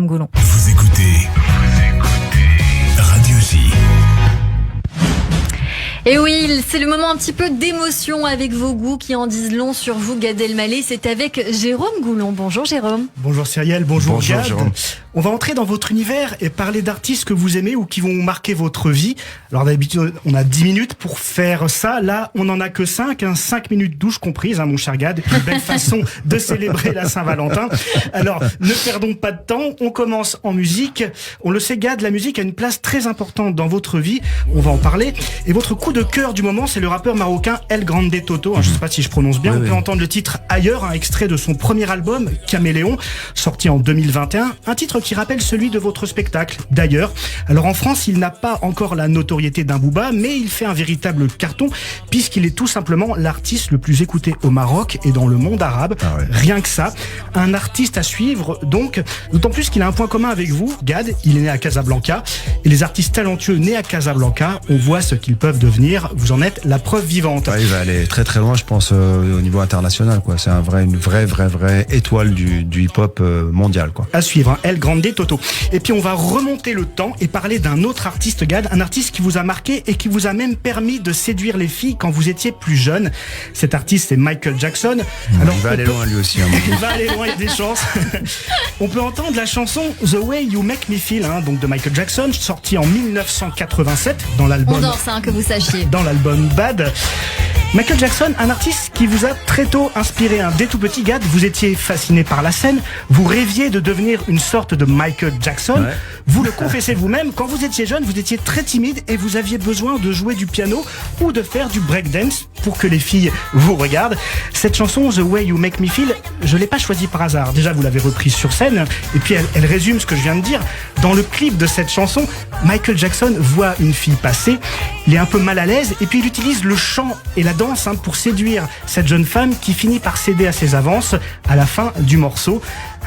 Jérôme Goulon. Vous écoutez Radio J. Et oui, c'est le moment un petit peu d'émotion avec vos goûts qui en disent long sur vous, Gad Elmaleh. C'est avec Jérôme Goulon. Bonjour Jérôme. Bonjour Cyrielle, bonjour Gad. Jérôme. On va entrer dans votre univers et parler d'artistes que vous aimez ou qui vont marquer votre vie. Alors d'habitude, on a 10 minutes pour faire ça. Là, on n'en a que 5, 5 minutes douche comprises, mon cher Gad. Une belle façon de célébrer la Saint-Valentin. Alors, ne perdons pas de temps, on commence en musique. On le sait, Gad, la musique a une place très importante dans votre vie. On va en parler. Et votre coup de cœur du moment, c'est le rappeur marocain El Grande Toto. Je ne sais pas si je prononce bien. On peut entendre le titre Ailleurs, un extrait de son premier album, Caméléon, sorti en 2021. Un titre qui rappelle celui de votre spectacle, d'ailleurs. Alors en France, il n'a pas encore la notoriété d'un Booba, mais il fait un véritable carton, puisqu'il est tout simplement l'artiste le plus écouté au Maroc et dans le monde arabe. Ah ouais. Rien que ça. Un artiste à suivre, donc, d'autant plus qu'il a un point commun avec vous, Gad. Il est né à Casablanca. Et les artistes talentueux nés à Casablanca, on voit ce qu'ils peuvent devenir. Vous en êtes la preuve vivante. Ouais, il va aller très très loin, je pense, au niveau international, quoi. C'est une vraie étoile du hip-hop mondial, quoi. À suivre, El Grande Toto. Et puis on va remonter le temps et parler d'un autre artiste, Gad, un artiste qui vous a marqué et qui vous a même permis de séduire les filles quand vous étiez plus jeune. Cet artiste, c'est Michael Jackson. Alors, il va aller loin lui aussi. Il va aller loin, il y a des chances. On peut entendre la chanson The Way You Make Me Feel, donc de Michael Jackson, sortie en 1987 dans l'album. On danse, que vous sachiez. Dans l'album Bad. Michael Jackson, un artiste qui vous a très tôt inspiré. Dès tout petit, Gad, vous étiez fasciné par la scène. Vous rêviez de devenir une sorte de Michael Jackson. Ouais. Vous le confessez vous-même. Quand vous étiez jeune, vous étiez très timide et vous aviez besoin de jouer du piano ou de faire du breakdance pour que les filles vous regardent. Cette chanson, The Way You Make Me Feel, je l'ai pas choisie par hasard. Déjà, vous l'avez reprise sur scène. Et puis, elle résume ce que je viens de dire. Dans le clip de cette chanson, Michael Jackson voit une fille passer. Il est un peu mal à l'aise et puis il utilise le chant et la danse pour séduire cette jeune femme qui finit par céder à ses avances à la fin du morceau.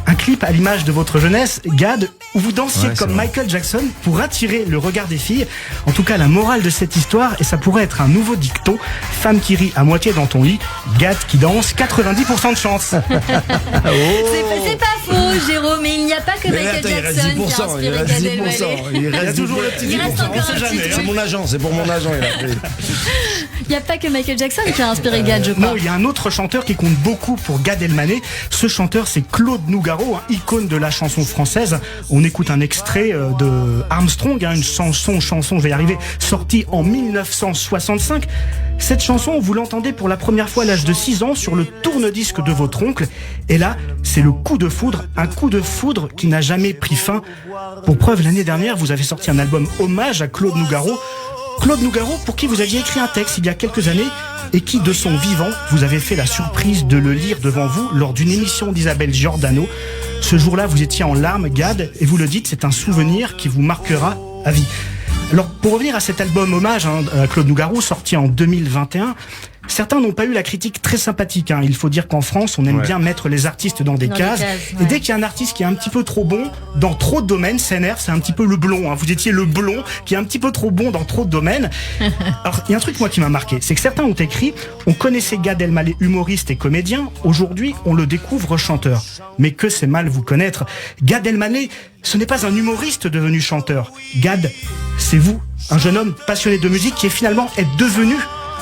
Un clip à l'image de votre jeunesse, Gad, où vous dansiez comme Michael Jackson pour attirer le regard des filles. En tout cas, la morale de cette histoire, et ça pourrait être un nouveau dicton, femme qui rit à moitié dans ton lit, Gad qui danse, 90% de chance. C'est pas faux, Jérôme, mais il n'y a pas que Michael Jackson qui a inspiré Gad Elmaleh. Il reste toujours le petit 10%, on sait jamais. C'est mon agent, c'est pour mon agent. Il n'y a pas que Michael Jackson qui a inspiré Gad, je crois. Non, il y a un autre chanteur qui compte beaucoup pour Gad Elmaleh. Ce chanteur, c'est Claude Nougaro, icône de la chanson française. On écoute un extrait de Armstrong, une chanson, je vais y arriver, sortie en 1965. Cette chanson, vous l'entendez pour la première fois à l'âge de 6 ans sur le tourne-disque de votre oncle. Et là, c'est le coup de foudre, un coup de foudre qui n'a jamais pris fin. Pour preuve, l'année dernière, vous avez sorti un album hommage à Claude Nougaro. Claude Nougaro, pour qui vous aviez écrit un texte il y a quelques années et qui, de son vivant, vous avez fait la surprise de le lire devant vous lors d'une émission d'Isabelle Giordano. Ce jour-là, vous étiez en larmes, Gad, et vous le dites, c'est un souvenir qui vous marquera à vie. Alors, pour revenir à cet album hommage à Claude Nougaro, sorti en 2021, certains n'ont pas eu la critique très sympathique. Il faut dire qu'en France, on aime bien mettre les artistes dans des cases. Et dès qu'il y a un artiste qui est un petit peu trop bon dans trop de domaines, s'énerve, c'est un petit peu le blond. Vous étiez le blond qui est un petit peu trop bon dans trop de domaines. Alors, il y a un truc, moi, qui m'a marqué. C'est que certains ont écrit, on connaissait Gad Elmaleh humoriste et comédien. Aujourd'hui, on le découvre chanteur. Mais que c'est mal vous connaître. Gad Elmaleh, ce n'est pas un humoriste devenu chanteur. Gad, c'est vous, un jeune homme passionné de musique qui est finalement devenu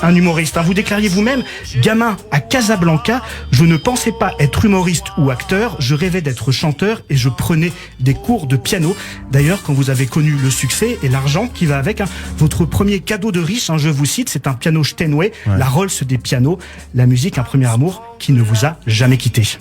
un humoriste. Vous déclariez vous-même, gamin à Casablanca, je ne pensais pas être humoriste ou acteur, je rêvais d'être chanteur et je prenais des cours de piano. D'ailleurs, quand vous avez connu le succès et l'argent qui va avec, votre premier cadeau de riche, je vous cite, c'est un piano Steinway, la Rolls des pianos, la musique, un premier amour qui ne vous a jamais quitté.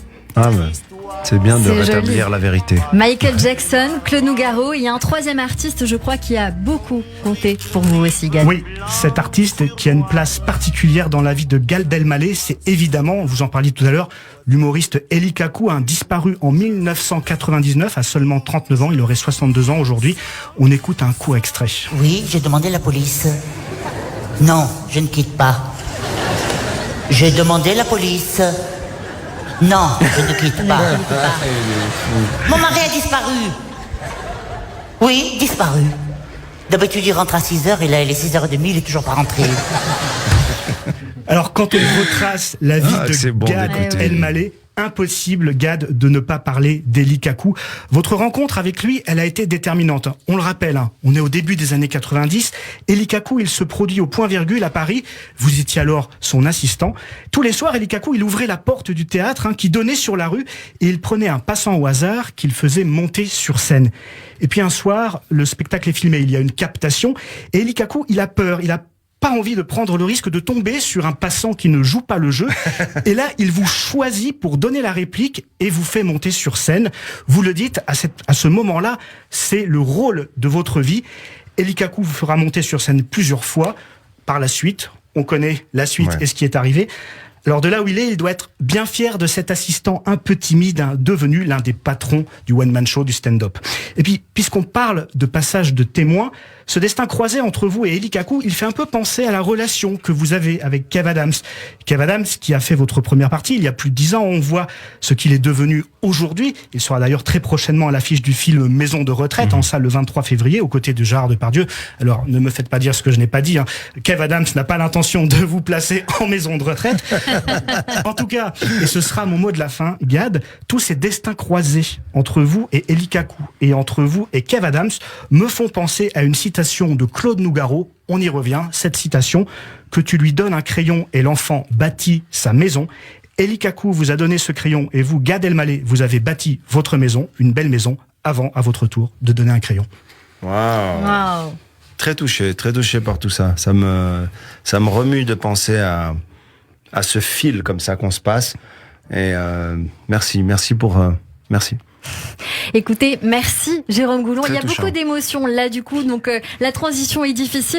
C'est bien de rétablir la vérité. Michael Jackson, Claude Nougaro, il y a un troisième artiste, je crois, qui a beaucoup compté pour vous aussi, Gad. Oui, cet artiste qui a une place particulière dans la vie de Gad Elmaleh, c'est évidemment, vous en parliez tout à l'heure, l'humoriste Eli Kaku, disparu en 1999 à seulement 39 ans, il aurait 62 ans aujourd'hui. On écoute un court extrait. Oui, j'ai demandé la police. Non, je ne quitte pas. J'ai demandé la police. Non, je ne quitte pas. Mon mari a disparu. Oui, disparu. D'habitude, il rentre à 6h et là, il est 6h30, il est toujours pas rentré. Alors, quand on retrace la vie de Gad Elmaleh, Impossible, Gad, de ne pas parler d'Eli Kakou. Votre rencontre avec lui, elle a été déterminante. On le rappelle, on est au début des années 90. Eli Kakou, il se produit au Point Virgule à Paris. Vous étiez alors son assistant. Tous les soirs, Eli Kakou, il ouvrait la porte du théâtre qui donnait sur la rue et il prenait un passant au hasard qu'il faisait monter sur scène. Et puis un soir, le spectacle est filmé, il y a une captation et Eli Kakou, il a peur, il a pas envie de prendre le risque de tomber sur un passant qui ne joue pas le jeu. Et là, il vous choisit pour donner la réplique et vous fait monter sur scène. Vous le dites, à ce moment-là, c'est le rôle de votre vie. Eli Kakou vous fera monter sur scène plusieurs fois. Par la suite, on connaît la suite et ce qui est arrivé. Alors de là où il doit être bien fier de cet assistant un peu timide, devenu l'un des patrons du one-man show, du stand-up. Et puis, puisqu'on parle de passage de témoin, ce destin croisé entre vous et Eli Kakou, il fait un peu penser à la relation que vous avez avec Kev Adams. Kev Adams, qui a fait votre première partie il y a plus de 10 ans, on voit ce qu'il est devenu aujourd'hui. Il sera d'ailleurs très prochainement à l'affiche du film Maison de retraite, en salle le 23 février, aux côtés de Gérard Depardieu. Alors, ne me faites pas dire ce que je n'ai pas dit. Kev Adams n'a pas l'intention de vous placer en maison de retraite. En tout cas, et ce sera mon mot de la fin, Gad, tous ces destins croisés entre vous et Eli Kakou et entre vous et Kev Adams me font penser à une citation de Claude Nougaro. On y revient, cette citation: que tu lui donnes un crayon et l'enfant bâtit sa maison. Eli Kakou vous a donné ce crayon et vous, Gad Elmaleh, vous avez bâti votre maison, une belle maison, avant, à votre tour, de donner un crayon. Waouh. Très touché par tout ça. Ça me remue de penser à ce fil comme ça qu'on se passe. Et merci. Écoutez, merci Jérôme Goulon. Très Il y a touchant. beaucoup d'émotions là du coup, donc la transition est difficile.